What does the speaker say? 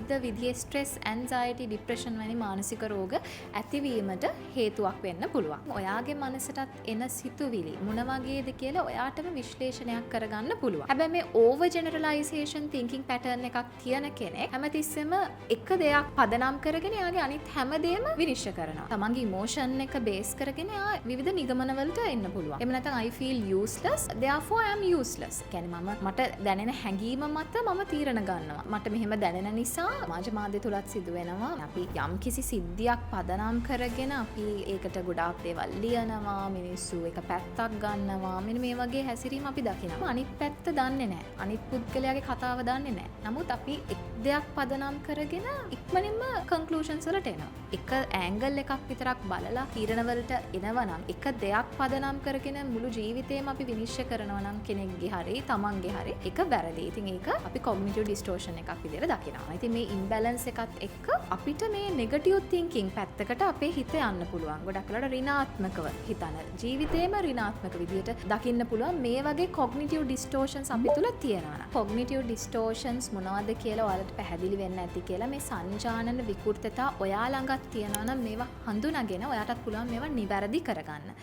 විවිධ විදිහේ stress, anxiety, depression වැනි මානසික රෝග ඇතිවීමට හේතුවක් වෙන්න පුළුවන්. ඔයාගේ මනසටත් එන සිතුවිලි මොන වගේද කියලා ඔයාටම විශ්ලේෂණයක් කරගන්න පුළුවන්. හැබැයි මේ ඕවර් ජෙනරලයිසේෂන් තින්කින් පැටර්න් එකක් තියන කෙනෙක් හැමතිස්සෙම එක දෙයක් පදනම් කරගෙන එයාගේ අනිත් හැමදේම විනිශ්චය කරනවා. තමන්ගේ ඉමෝෂන් එක බේස් කරගෙන එයා විවිධ නිගමනවලට එන්න පුළුවන්. එහෙම නැත්නම් I feel useless therefore I am useless. කියන්නේ මට දැනෙන හැඟීම මත මම තීරණ ගන්නවා. මට මෙහෙම දැනෙන නිසා සමාජ මාධ්‍ය තුලත් සිදු වෙනවා. අපි යම් කිසි සිද්ධියක් පදනම් කරගෙන අපි ඒකට ගොඩාක් දේවල් ලියනවා. මිනිස්සු එක පැත්තක් ගන්නවා. මෙන්න මේ වගේ හැසිරීම අපි දකිනවා. අනිත් පැත්ත දන්නේ නැහැ. අනිත් පුද්ගලයාගේ කතාව දන්නේ නැහැ. නමුත් අපි එක් දෙයක් පදනම් කරගෙන ඉක්මනින්ම කන්ක්ලූෂන්ස් වලට එනවා. එක ඇන්ගල් එකක් විතරක් බලලා තීරණ වලට එනවා නම් එක දෙයක් පදනම් කරගෙන මුළු ජීවිතේම අපි විනිශ්චය කරනවා නම් කෙනෙක්ගේ හරි තමන්ගේ හරි එක වැරදි. ඉතින් ඒක අපි කොග්නිටිව් ඩිස්ටෝෂන් එකක් විදිහට දකිනවා. ඉතින් මේ ඉම්බැලන්ස් එකත් එක්ක අපිට මේ නෙගටිව් තින්කින් පැත්තකට අපේ හිත යන්න පුළුවන්. ගොඩක් වෙලාවට ඍණාත්මකව හිතන ජීවිතේම ඍණාත්මක විදිහට දකින්න පුළුවන් මේ වගේ කොග්නිටිව් ඩිස්ටෝෂන්ස් අපි තුල තියෙනවා. කොග්නිටිව් ඩිස්ටෝෂන්ස් මොනවද කියලා ඔයාලට පැහැදිලි වෙන්න ඇති කියලා මේ සංජානන විකෘතතා ඔයා ළඟත් තියෙනවා නම් මේවා හඳුනාගෙන ඔයාටත් පුළුවන් මේවා නිවැරදි කරගන්න.